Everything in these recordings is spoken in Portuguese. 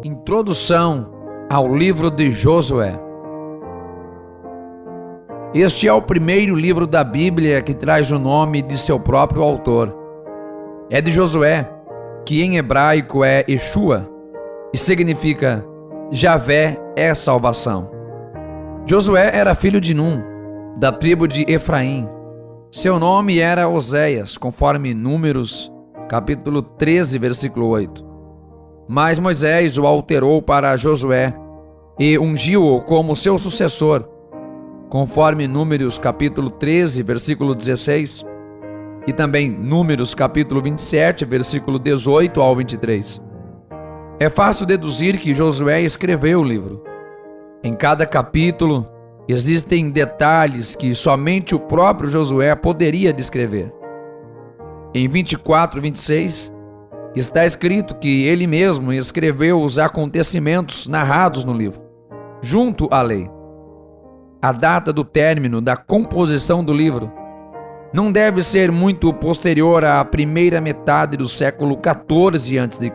Introdução ao livro de Josué. Este é o primeiro livro da Bíblia que traz o nome de seu próprio autor. É de Josué, que em hebraico é Yeshua e significa Javé é salvação. Josué era filho de Num, da tribo de Efraim. Seu nome era Oséias, conforme Números, capítulo 13, versículo 8. Mas Moisés o alterou para Josué e ungiu-o como seu sucessor, conforme Números capítulo 13, versículo 16, e também Números capítulo 27, versículo 18 ao 23. É fácil deduzir que Josué escreveu o livro. Em cada capítulo existem detalhes que somente o próprio Josué poderia descrever. Em 24, 26, está escrito que ele mesmo escreveu os acontecimentos narrados no livro, junto à lei. A data do término da composição do livro não deve ser muito posterior à primeira metade do século 14 a.C.,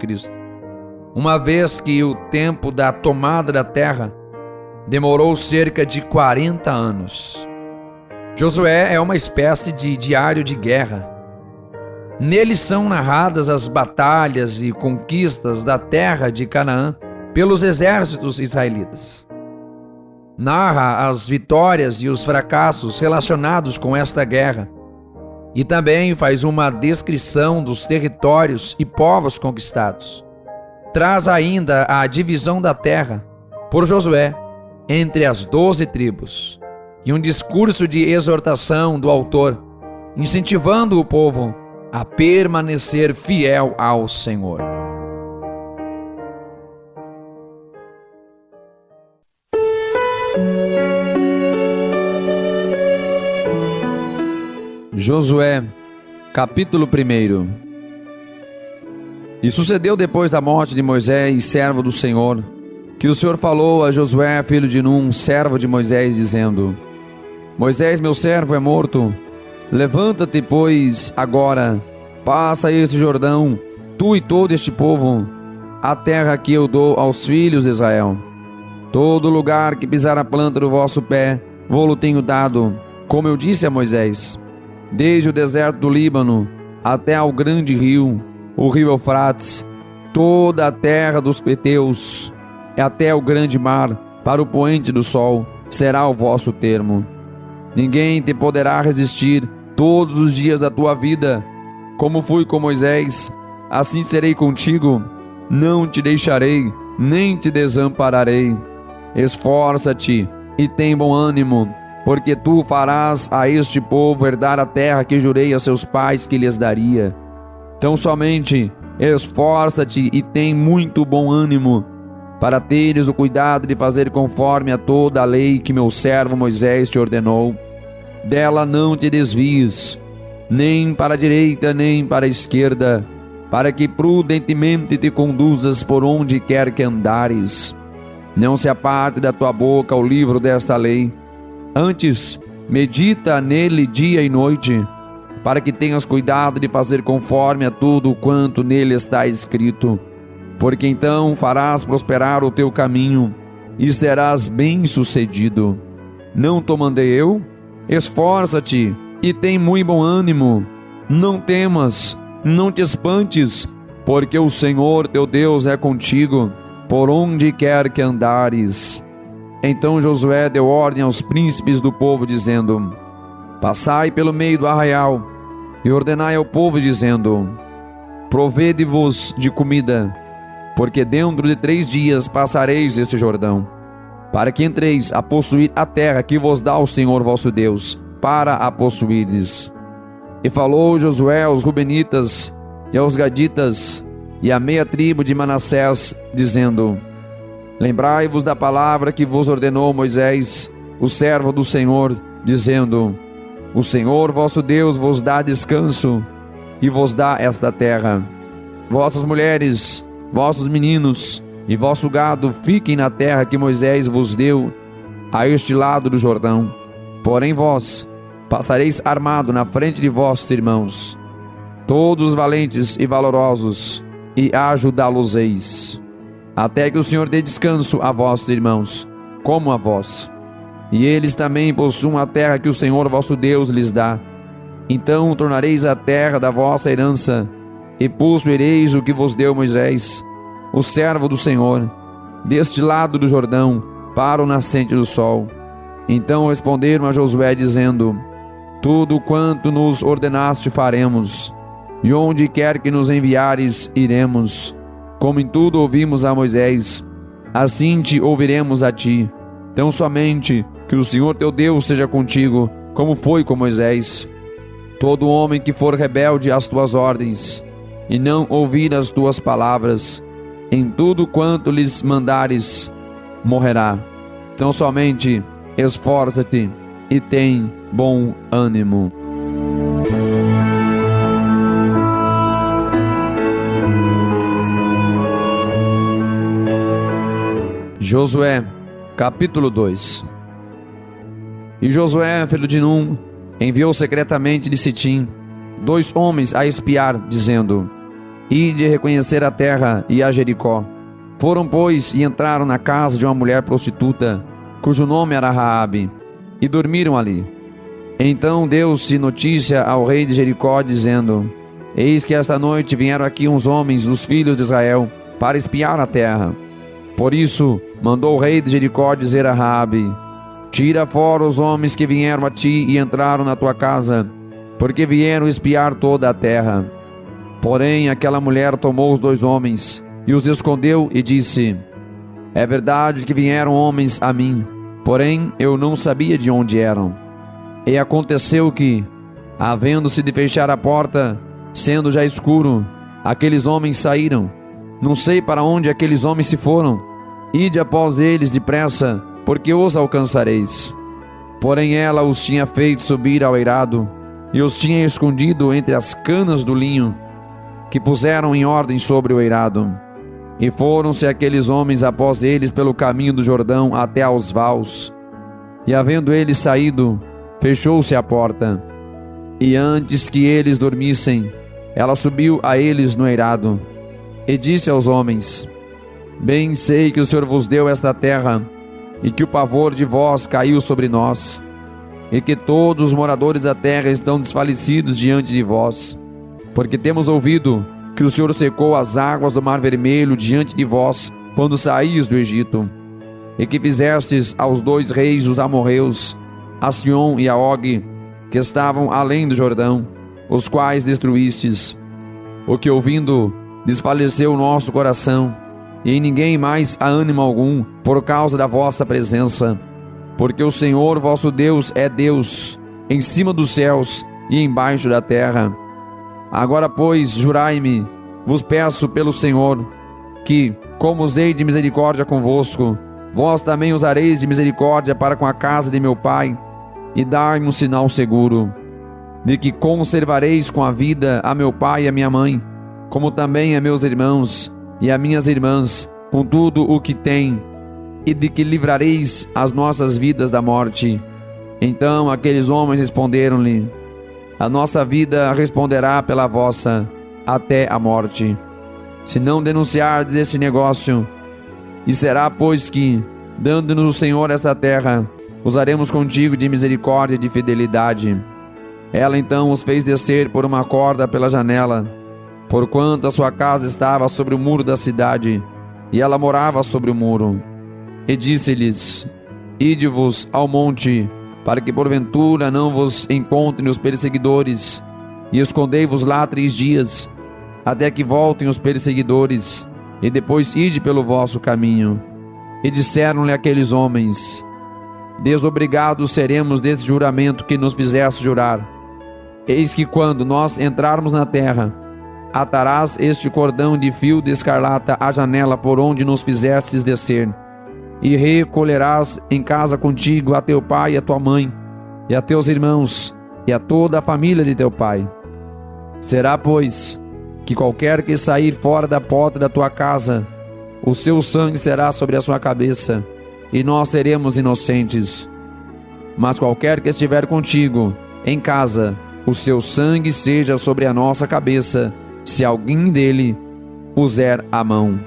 uma vez que o tempo da tomada da terra demorou cerca de 40 anos. Josué é uma espécie de diário de guerra. Nele são narradas as batalhas e conquistas da terra de Canaã pelos exércitos israelitas. Narra as vitórias e os fracassos relacionados com esta guerra e também faz uma descrição dos territórios e povos conquistados. Traz ainda a divisão da terra por Josué entre as 12 tribos e um discurso de exortação do autor, incentivando o povo a permanecer fiel ao Senhor. Josué, capítulo 1. E sucedeu depois da morte de Moisés, servo do Senhor, que o Senhor falou a Josué, filho de Num, servo de Moisés, dizendo: Moisés, meu servo, é morto. Levanta-te, pois, agora, passa este Jordão, tu e todo este povo, a terra que eu dou aos filhos de Israel. Todo lugar que pisar a planta do vosso pé, vou-lo tenho dado, como eu disse a Moisés, desde o deserto do Líbano até ao grande rio, o rio Eufrates, toda a terra dos heteus, até o grande mar, para o poente do sol, será o vosso termo. Ninguém te poderá resistir todos os dias da tua vida. Como fui com Moisés, assim serei contigo. Não te deixarei, nem te desampararei. Esforça-te e tem bom ânimo, porque tu farás a este povo herdar a terra que jurei a seus pais que lhes daria. Tão somente esforça-te e tem muito bom ânimo, para teres o cuidado de fazer conforme a toda a lei que meu servo Moisés te ordenou. Dela não te desvies, nem para a direita, nem para a esquerda, para que prudentemente te conduzas por onde quer que andares. Não se aparte da tua boca o livro desta lei. Antes, medita nele dia e noite, para que tenhas cuidado de fazer conforme a tudo quanto nele está escrito. Porque então farás prosperar o teu caminho e serás bem-sucedido. Não te mandei eu? Esforça-te e tem muito bom ânimo. Não temas, não te espantes, porque o Senhor teu Deus é contigo, por onde quer que andares. Então Josué deu ordem aos príncipes do povo, dizendo: Passai pelo meio do arraial e ordenai ao povo, dizendo: Provede-vos de comida, porque dentro de 3 dias passareis este Jordão, para que entreis a possuir a terra que vos dá o Senhor vosso Deus, para a possuídes. E falou Josué aos Rubenitas e aos Gaditas e à meia tribo de Manassés, dizendo: Lembrai-vos da palavra que vos ordenou Moisés, o servo do Senhor, dizendo: O Senhor vosso Deus vos dá descanso e vos dá esta terra. Vossas mulheres, vossos meninos e vosso gado fiquem na terra que Moisés vos deu, a este lado do Jordão. Porém vós passareis armado na frente de vossos irmãos, todos valentes e valorosos, e ajudá-los-eis. até que o Senhor dê descanso a vossos irmãos, como a vós. E eles também possuam a terra que o Senhor vosso Deus lhes dá. Então tornareis a terra da vossa herança, e possuireis o que vos deu Moisés, o servo do Senhor, deste lado do Jordão, para o nascente do sol. Então responderam a Josué, dizendo: tudo quanto nos ordenaste faremos, e onde quer que nos enviares, iremos. Como em tudo ouvimos a Moisés, assim te ouviremos a ti. Tão somente que o Senhor teu Deus seja contigo, como foi com Moisés. Todo homem que for rebelde às tuas ordens, e não ouvir as tuas palavras, em tudo quanto lhes mandares, morrerá. Tão somente esforça-te e tem bom ânimo. Josué, capítulo 2. E Josué, filho de Num, enviou secretamente de Sitim 2 homens a espiar, dizendo: ide reconhecer a terra e a Jericó. Foram, pois, e entraram na casa de uma mulher prostituta, cujo nome era Raabe, e dormiram ali. Então deu-se notícia ao rei de Jericó, dizendo: eis que esta noite vieram aqui uns homens dos filhos de Israel para espiar a terra. Por isso mandou o rei de Jericó dizer a Raabe: tira fora os homens que vieram a ti e entraram na tua casa, porque vieram espiar toda a terra. Porém aquela mulher tomou os 2 homens e os escondeu e disse: é verdade que vieram homens a mim, porém eu não sabia de onde eram. E aconteceu que, havendo-se de fechar a porta, sendo já escuro, aqueles homens saíram. Não sei para onde aqueles homens se foram. Ide após eles depressa, porque os alcançareis. Porém ela os tinha feito subir ao eirado, e os tinha escondido entre as canas do linho, que puseram em ordem sobre o eirado. E foram-se aqueles homens após eles pelo caminho do Jordão até aos vaus. E havendo eles saído, fechou-se a porta. E antes que eles dormissem, ela subiu a eles no eirado, e disse aos homens: bem sei que o Senhor vos deu esta terra, e que o pavor de vós caiu sobre nós, e que todos os moradores da terra estão desfalecidos diante de vós, porque temos ouvido que o Senhor secou as águas do Mar Vermelho diante de vós, quando saíes do Egito, e que fizestes aos 2 reis os amorreus, a Sion e a Og, que estavam além do Jordão, os quais destruístes. O que ouvindo desfaleceu o nosso coração, e em ninguém mais há ânimo algum, por causa da vossa presença. Porque o Senhor vosso Deus é Deus, em cima dos céus e embaixo da terra. Agora, pois, jurai-me, vos peço pelo Senhor, que, como usei de misericórdia convosco, vós também usareis de misericórdia para com a casa de meu pai, e dar-me um sinal seguro, de que conservareis com a vida a meu pai e a minha mãe, como também a meus irmãos e a minhas irmãs, com tudo o que têm, e de que livrareis as nossas vidas da morte. Então aqueles homens responderam-lhe: a nossa vida responderá pela vossa, até a morte, se não denunciardes este negócio. E será, pois, que, dando-nos o Senhor esta terra, usaremos contigo de misericórdia e de fidelidade. Ela então os fez descer por uma corda pela janela, porquanto a sua casa estava sobre o muro da cidade, e ela morava sobre o muro. E disse-lhes: ide-vos ao monte, para que porventura não vos encontrem os perseguidores, e escondei-vos lá 3 dias, até que voltem os perseguidores, e depois ide pelo vosso caminho. E disseram-lhe aqueles homens: desobrigados seremos desse juramento que nos fizeste jurar. Eis que quando nós entrarmos na terra, atarás este cordão de fio de escarlata à janela por onde nos fizestes descer, e recolherás em casa contigo a teu pai e a tua mãe, e a teus irmãos, e a toda a família de teu pai. Será, pois, que qualquer que sair fora da porta da tua casa, o seu sangue será sobre a sua cabeça, e nós seremos inocentes. Mas qualquer que estiver contigo em casa, o seu sangue seja sobre a nossa cabeça, se alguém dele puser a mão.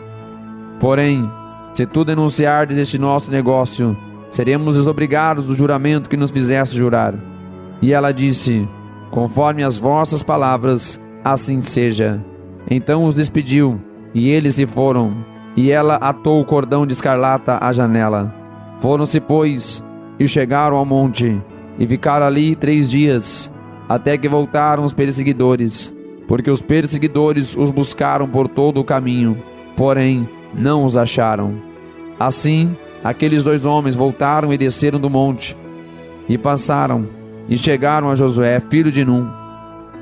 Porém, se tu denunciardes este nosso negócio, seremos desobrigados do juramento que nos fizeste jurar. E ela disse: conforme as vossas palavras, assim seja. Então os despediu, e eles se foram, e ela atou o cordão de escarlata à janela. Foram-se, pois, e chegaram ao monte, e ficaram ali 3 dias, até que voltaram os perseguidores, porque os perseguidores os buscaram por todo o caminho, porém não os acharam. Assim, aqueles 2 homens voltaram e desceram do monte, e passaram, e chegaram a Josué, filho de Num.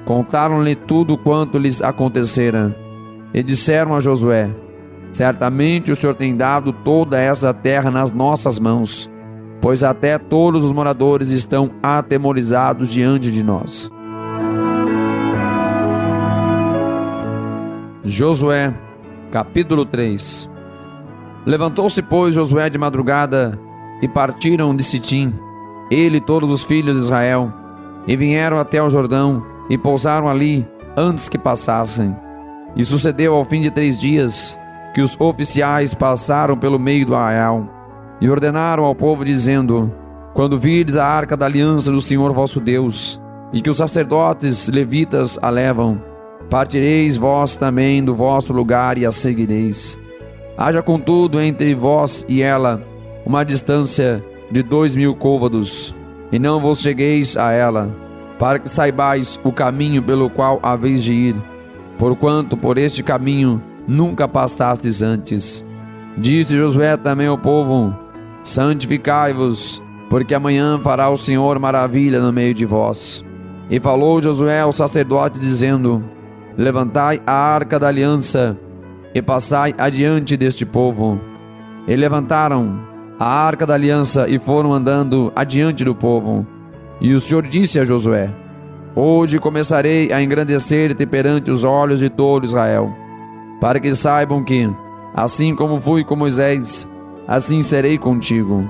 Contaram-lhe tudo quanto lhes acontecera, e disseram a Josué: certamente o Senhor tem dado toda essa terra nas nossas mãos, pois até todos os moradores estão atemorizados diante de nós. Josué, capítulo 3. Levantou-se, pois, Josué de madrugada, e partiram de Sitim, ele e todos os filhos de Israel, e vieram até o Jordão, e pousaram ali, antes que passassem. E sucedeu ao fim de 3 dias, que os oficiais passaram pelo meio do arraial, e ordenaram ao povo, dizendo: quando virdes a arca da aliança do Senhor vosso Deus, e que os sacerdotes levitas a levam, partireis vós também do vosso lugar e a seguireis. Haja contudo entre vós e ela uma distância de 2000 côvados, e não vos chegueis a ela, para que saibais o caminho pelo qual haveis de ir, porquanto por este caminho nunca passastes antes. Disse Josué também ao povo: santificai-vos, porque amanhã fará o Senhor maravilha no meio de vós. E falou Josué aos sacerdotes, dizendo: levantai a arca da aliança, e passai adiante deste povo. E levantaram a arca da aliança, e foram andando adiante do povo. E o Senhor disse a Josué: hoje começarei a engrandecer-te perante os olhos de todo Israel, para que saibam que, assim como fui com Moisés, assim serei contigo.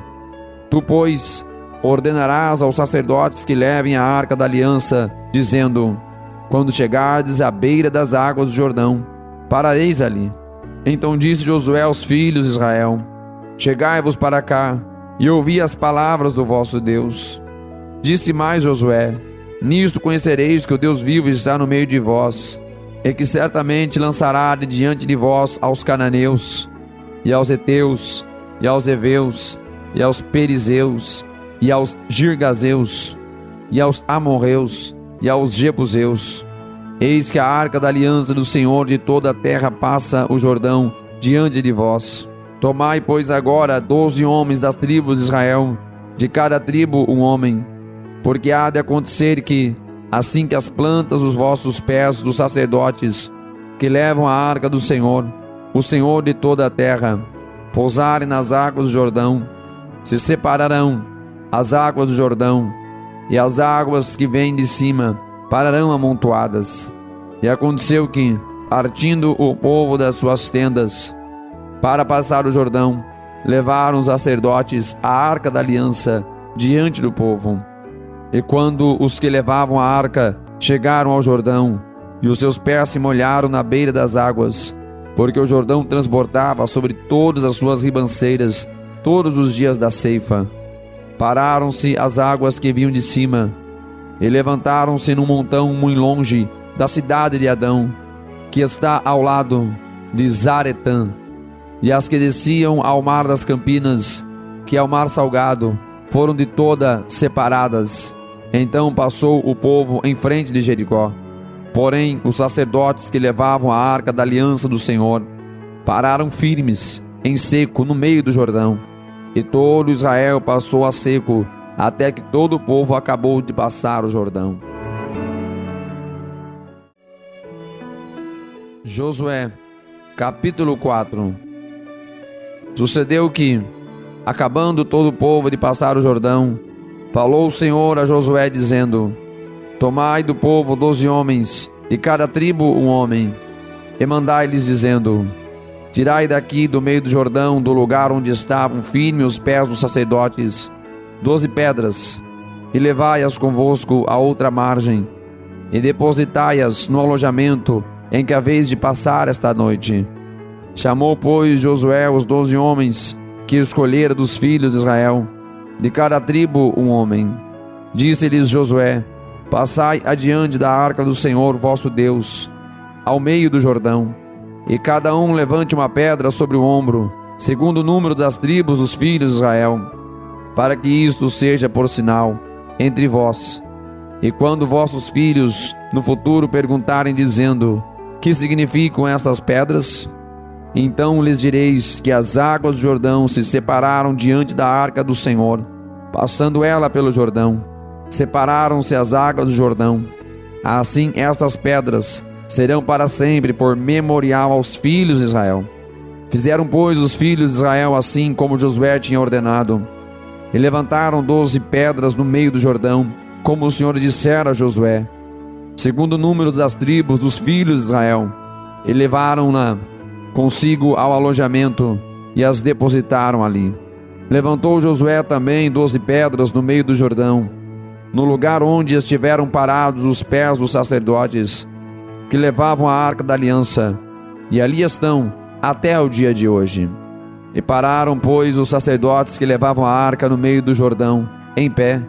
Tu, pois, ordenarás aos sacerdotes que levem a arca da aliança, dizendo: quando chegardes à beira das águas do Jordão, parareis ali. Então disse Josué aos filhos de Israel: chegai-vos para cá, e ouvi as palavras do vosso Deus. Disse mais Josué: nisto conhecereis que o Deus vivo está no meio de vós, e que certamente lançará de diante de vós aos cananeus, e aos heteus, e aos heveus, e aos perizeus, e aos girgazeus, e aos amorreus, e aos jebuseus. Eis que a arca da aliança do Senhor de toda a terra passa o Jordão diante de vós. Tomai, pois, agora 12 homens das tribos de Israel, de cada tribo um homem, porque há de acontecer que, assim que as plantas dos vossos pés dos sacerdotes, que levam a arca do Senhor, o Senhor de toda a terra, pousarem nas águas do Jordão, se separarão as águas do Jordão, e as águas que vêm de cima pararão amontoadas. E aconteceu que, partindo o povo das suas tendas para passar o Jordão, levaram os sacerdotes a arca da aliança diante do povo. E quando os que levavam a arca chegaram ao Jordão, e os seus pés se molharam na beira das águas, porque o Jordão transbordava sobre todas as suas ribanceiras todos os dias da ceifa, pararam-se as águas que vinham de cima, e levantaram-se num montão muito longe da cidade de Adão, que está ao lado de Zaretã, e as que desciam ao mar das Campinas, que é o mar salgado, foram de toda separadas. Então passou o povo em frente de Jericó. Porém, os sacerdotes que levavam a arca da aliança do Senhor pararam firmes, em seco, no meio do Jordão. E todo Israel passou a seco, até que todo o povo acabou de passar o Jordão. Josué, capítulo 4. Sucedeu que, acabando todo o povo de passar o Jordão, falou o Senhor a Josué, dizendo: tomai do povo 12 homens, de cada tribo um homem, e mandai-lhes, dizendo: tirai daqui do meio do Jordão, do lugar onde estavam firmes os pés dos sacerdotes, 12 pedras, e levai-as convosco à outra margem, e depositai-as no alojamento em que haveis de passar esta noite. Chamou, pois, Josué os 12 homens que escolhera dos filhos de Israel, de cada tribo um homem. Disse-lhes Josué: Passai adiante da arca do Senhor vosso Deus, ao meio do Jordão, e cada um levante uma pedra sobre o ombro, segundo o número das tribos dos filhos de Israel, para que isto seja por sinal entre vós. E quando vossos filhos no futuro perguntarem, dizendo: Que significam estas pedras? Então lhes direis que as águas do Jordão se separaram diante da arca do Senhor, passando ela pelo Jordão. Separaram-se as águas do Jordão. Assim estas pedras serão para sempre por memorial aos filhos de Israel. Fizeram, pois, os filhos de Israel assim como Josué tinha ordenado, e levantaram 12 pedras no meio do Jordão, como o Senhor dissera a Josué, segundo o número das tribos dos filhos de Israel, e levaram-na consigo ao alojamento e as depositaram ali. Levantou Josué também 12 pedras no meio do Jordão, no lugar onde estiveram parados os pés dos sacerdotes que levavam a arca da aliança, e ali estão até o dia de hoje. E pararam, pois, os sacerdotes que levavam a arca no meio do Jordão, em pé,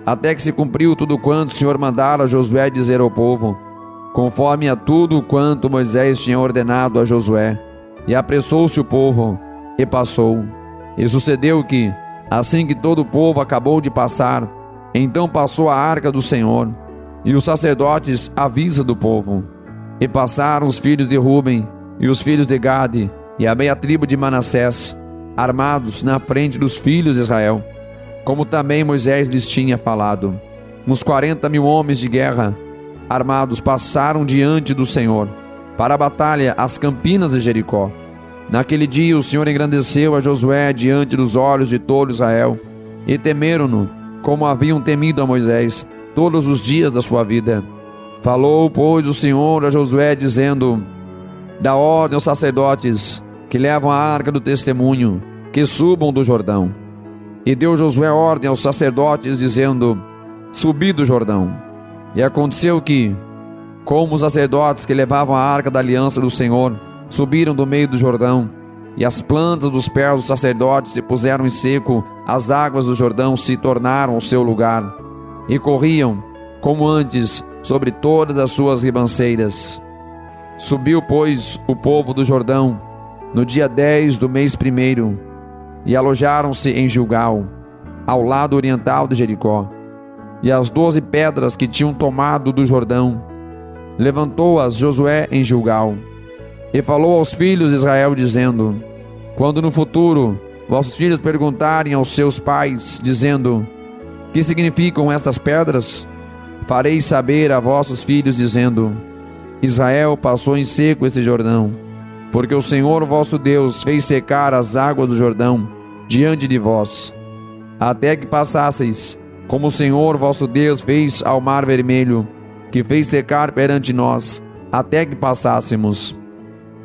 até que se cumpriu tudo quanto o Senhor mandara a Josué dizer ao povo, conforme a tudo quanto Moisés tinha ordenado a Josué. E apressou-se o povo, e passou. E sucedeu que, assim que todo o povo acabou de passar, então passou a arca do Senhor, e os sacerdotes à vista do povo. E passaram os filhos de Ruben, e os filhos de Gade, e a meia tribo de Manassés, armados na frente dos filhos de Israel, como também Moisés lhes tinha falado. Uns 40.000 homens de guerra, armados, passaram diante do Senhor, para a batalha às campinas de Jericó. Naquele dia o Senhor engrandeceu a Josué diante dos olhos de todo Israel, e temeram-no, como haviam temido a Moisés, todos os dias da sua vida. Falou, pois, o Senhor a Josué, dizendo: Dá ordem aos sacerdotes que levam a arca do testemunho, que subam do Jordão. E deu Josué ordem aos sacerdotes, dizendo: Subi do Jordão. E aconteceu que, como os sacerdotes que levavam a arca da aliança do Senhor subiram do meio do Jordão, e as plantas dos pés dos sacerdotes se puseram em seco, as águas do Jordão se tornaram o seu lugar, e corriam, como antes, sobre todas as suas ribanceiras. Subiu, pois, o povo do Jordão, no dia 10 do mês 1º, e alojaram-se em Gilgal, ao lado oriental de Jericó. E as 12 pedras que tinham tomado do Jordão, levantou-as Josué em Gilgal, e falou aos filhos de Israel, dizendo: Quando no futuro vossos filhos perguntarem aos seus pais, dizendo: Que significam estas pedras? Fareis saber a vossos filhos, dizendo: Israel passou em seco este Jordão, porque o Senhor vosso Deus fez secar as águas do Jordão diante de vós, até que passasseis, como o Senhor vosso Deus fez ao mar vermelho, que fez secar perante nós, até que passássemos,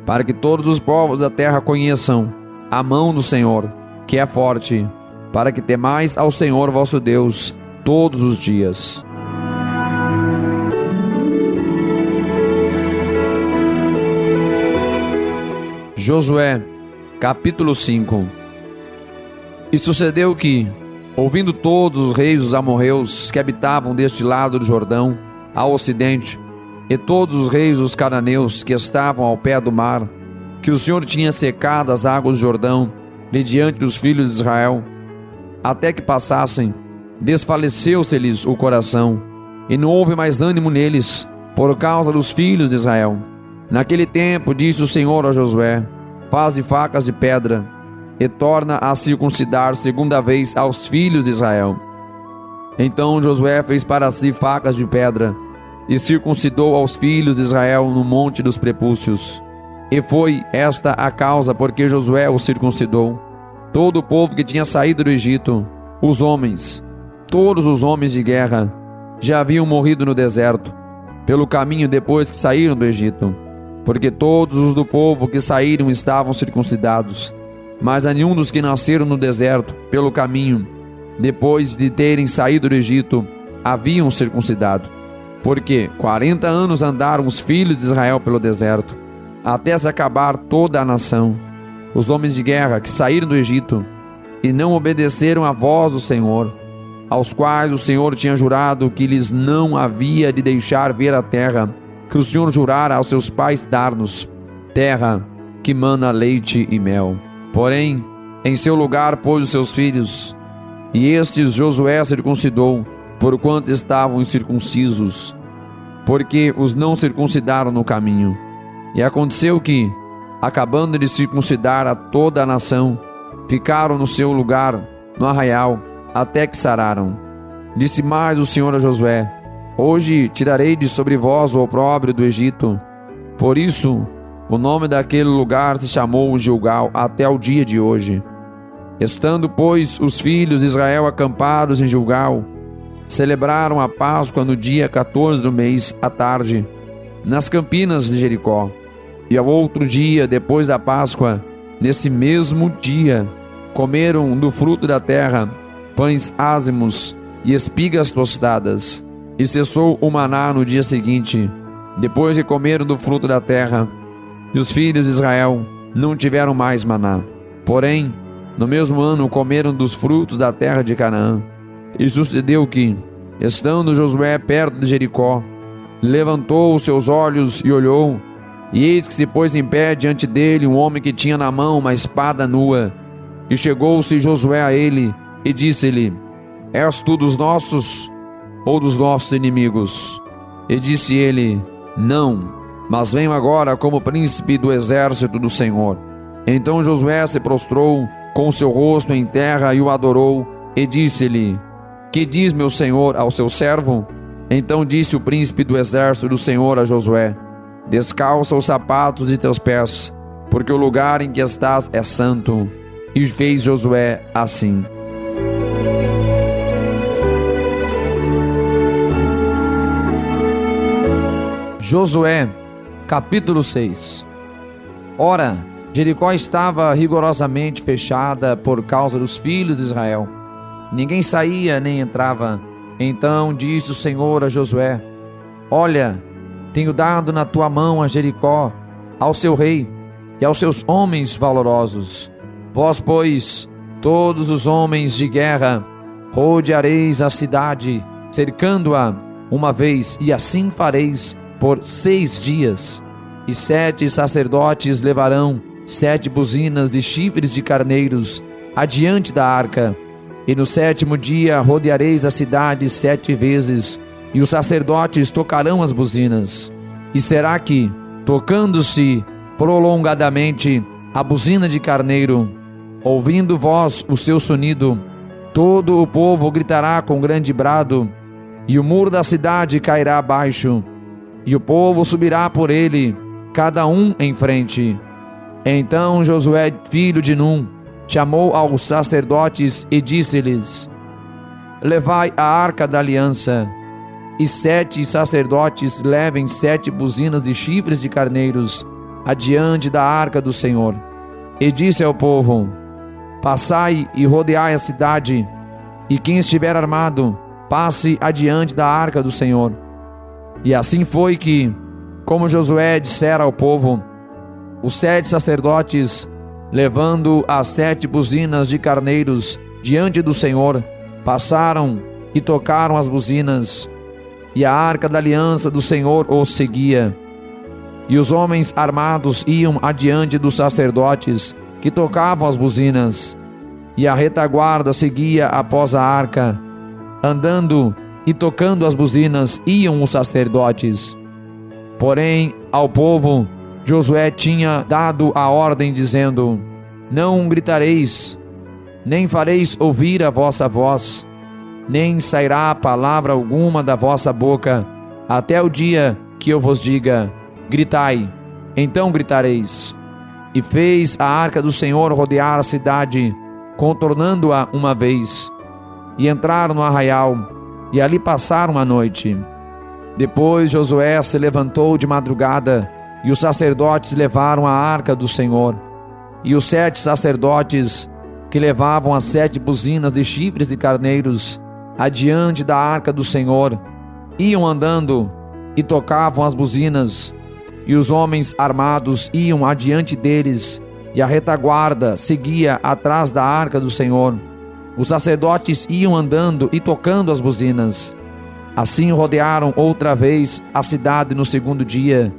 para que todos os povos da terra conheçam a mão do Senhor, que é forte, para que temais ao Senhor vosso Deus todos os dias. Josué, capítulo 5. E sucedeu que, ouvindo todos os reis dos amorreus que habitavam deste lado do Jordão, ao ocidente, e todos os reis dos cananeus que estavam ao pé do mar, que o Senhor tinha secado as águas do Jordão de diante dos filhos de Israel, até que passassem, desfaleceu-se-lhes o coração, e não houve mais ânimo neles, por causa dos filhos de Israel. Naquele tempo disse o Senhor a Josué: Faze facas de pedra, e torna a circuncidar segunda vez aos filhos de Israel. Então Josué fez para si facas de pedra, e circuncidou aos filhos de Israel no monte dos prepúcios. E foi esta a causa porque Josué os circuncidou. Todo o povo que tinha saído do Egito, os homens, todos os homens de guerra, já haviam morrido no deserto, pelo caminho depois que saíram do Egito, porque todos os do povo que saíram estavam circuncidados, mas a nenhum dos que nasceram no deserto, pelo caminho, depois de terem saído do Egito, haviam circuncidado. Porque 40 anos andaram os filhos de Israel pelo deserto, até se acabar toda a nação. Os homens de guerra que saíram do Egito e não obedeceram à voz do Senhor, aos quais o Senhor tinha jurado que lhes não havia de deixar ver a terra que o Senhor jurara aos seus pais dar-nos, terra que mana leite e mel. Porém, em seu lugar pôs os seus filhos, e estes Josué circuncidou, porquanto estavam incircuncisos, porque os não circuncidaram no caminho. E aconteceu que, acabando de circuncidar a toda a nação, ficaram no seu lugar, no arraial, até que sararam. Disse mais o Senhor a Josué: hoje tirarei de sobre vós o opróbrio do Egito. Por isso, o nome daquele lugar se chamou Gilgal até o dia de hoje. Estando, pois, os filhos de Israel acampados em Gilgal, celebraram a Páscoa no dia 14 do mês, à tarde, nas campinas de Jericó. E ao outro dia, depois da Páscoa, nesse mesmo dia, comeram do fruto da terra pães ázimos e espigas tostadas. E cessou o maná no dia seguinte, depois de comeram do fruto da terra. E os filhos de Israel não tiveram mais maná. Porém, no mesmo ano comeram dos frutos da terra de Canaã. E sucedeu que, estando Josué perto de Jericó, levantou os seus olhos e olhou, e eis que se pôs em pé diante dele um homem que tinha na mão uma espada nua. E chegou-se Josué a ele e disse-lhe: és tu dos nossos ou dos nossos inimigos? E disse ele: não, mas venho agora como príncipe do exército do Senhor. Então Josué se prostrou com o seu rosto em terra e o adorou, e disse-lhe: que diz meu senhor ao seu servo? Então disse o príncipe do exército do Senhor a Josué: descalça os sapatos de teus pés, porque o lugar em que estás é santo. E fez Josué assim. Josué, capítulo 6. Ora, Jericó estava rigorosamente fechada por causa dos filhos de Israel. Ninguém saía nem entrava. Então disse o Senhor a Josué: olha, tenho dado na tua mão a Jericó, ao seu rei e aos seus homens valorosos. Vós, pois, todos os homens de guerra, rodeareis a cidade, cercando-a uma vez, e assim fareis por 6 dias. E 7 sacerdotes levarão 7 buzinas de chifres de carneiros adiante da arca. E no 7º dia rodeareis a cidade 7 vezes, e os sacerdotes tocarão as buzinas. E será que, tocando-se prolongadamente a buzina de carneiro, ouvindo vós o seu sonido, todo o povo gritará com grande brado, e o muro da cidade cairá abaixo, e o povo subirá por ele, cada um em frente. Então Josué, filho de Num, chamou aos sacerdotes e disse-lhes: levai a arca da aliança. E 7 sacerdotes levem 7 buzinas de chifres de carneiros adiante da arca do Senhor. E disse ao povo: passai e rodeai a cidade, e quem estiver armado, passe adiante da arca do Senhor. E assim foi que, como Josué dissera ao povo, os 7 sacerdotes, levando as 7 buzinas de carneiros diante do Senhor, passaram e tocaram as buzinas, e a arca da aliança do Senhor os seguia. E os homens armados iam adiante dos sacerdotes que tocavam as buzinas, e a retaguarda seguia após a arca. Andando e tocando as buzinas iam os sacerdotes. Porém, ao povo, Josué tinha dado a ordem, dizendo: não gritareis, nem fareis ouvir a vossa voz, nem sairá palavra alguma da vossa boca, até o dia que eu vos diga: gritai, então gritareis. E fez a arca do Senhor rodear a cidade, contornando-a uma vez. E entraram no arraial, e ali passaram a noite. Depois Josué se levantou de madrugada, e os sacerdotes levaram a arca do Senhor. E os 7 sacerdotes, que levavam as 7 buzinas de chifres de carneiros adiante da arca do Senhor, iam andando e tocavam as buzinas. e os homens armados iam adiante deles, e a retaguarda seguia atrás da arca do Senhor. Os sacerdotes iam andando e tocando as buzinas. Assim rodearam outra vez a cidade no segundo dia,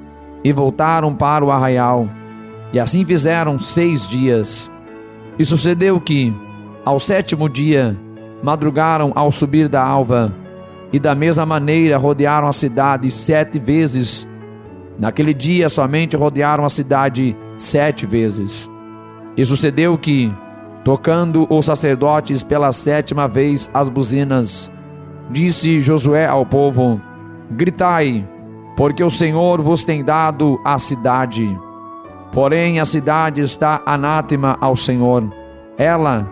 e voltaram para o arraial. E assim fizeram 6 dias. E sucedeu que, ao 7º dia, madrugaram ao subir da alva, e da mesma maneira rodearam a cidade 7 vezes. Naquele dia somente rodearam a cidade 7 vezes. E sucedeu que, tocando os sacerdotes pela 7ª vez as buzinas, disse Josué ao povo: gritai, porque o Senhor vos tem dado a cidade. Porém a cidade está anátema ao Senhor, ela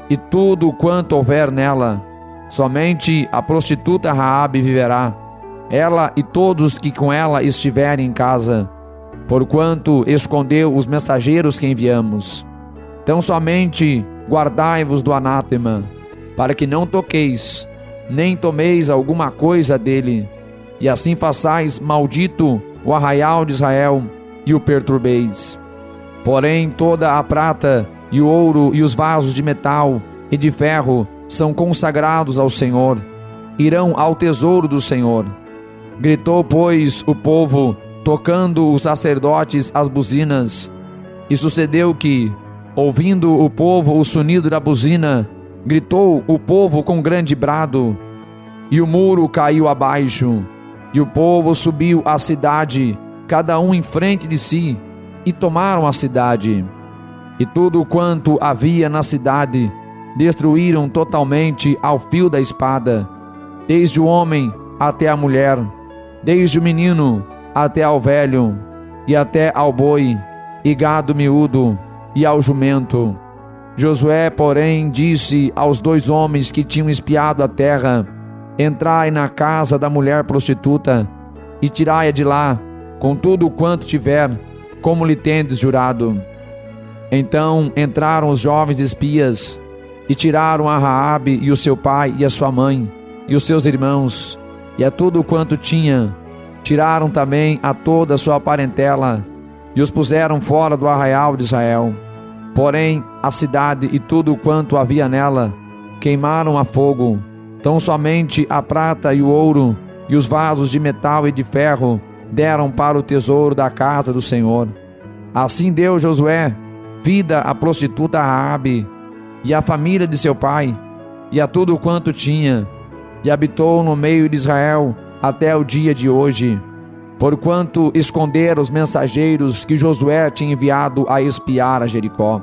e tudo quanto houver nela. Somente a prostituta Raabe viverá, ela e todos que com ela estiverem em casa, porquanto escondeu os mensageiros que enviamos. Então somente guardai-vos do anátema, para que não toqueis, nem tomeis alguma coisa dele, e assim façais maldito o arraial de Israel, e o perturbeis. Porém toda a prata e o ouro e os vasos de metal e de ferro são consagrados ao Senhor, irão ao tesouro do Senhor. Gritou, pois, o povo, tocando os sacerdotes as buzinas. E sucedeu que, ouvindo o povo o sonido da buzina, gritou o povo com grande brado, e o muro caiu abaixo, e o povo subiu à cidade, cada um em frente de si, e tomaram a cidade. E tudo quanto havia na cidade destruíram totalmente ao fio da espada, desde o homem até a mulher, desde o menino até ao velho, e até ao boi, e gado miúdo, e ao jumento. Josué, porém, disse aos 2 homens que tinham espiado a terra: entrai na casa da mulher prostituta, e tirai-a de lá, com tudo quanto tiver, como lhe tendes jurado. Então entraram os jovens espias, e tiraram a Raabe e o seu pai e a sua mãe, e os seus irmãos, e a tudo quanto tinha. Tiraram também a toda a sua parentela, e os puseram fora do arraial de Israel. Porém a cidade e tudo quanto havia nela queimaram a fogo. Tão somente a prata e o ouro, e os vasos de metal e de ferro, deram para o tesouro da casa do Senhor. Assim deu Josué vida à prostituta Raabe, e à família de seu pai, e a tudo quanto tinha, e habitou no meio de Israel até o dia de hoje, porquanto esconderam os mensageiros que Josué tinha enviado a espiar a Jericó.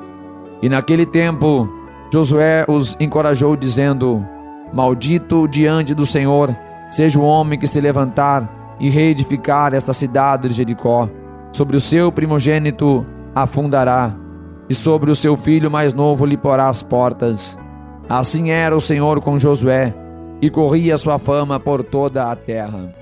E naquele tempo Josué os encorajou, dizendo: maldito diante do Senhor seja o homem que se levantar e reedificar esta cidade de Jericó. Sobre o seu primogênito a fundará, e sobre o seu filho mais novo lhe porá as portas. Assim era o Senhor com Josué, e corria sua fama por toda a terra.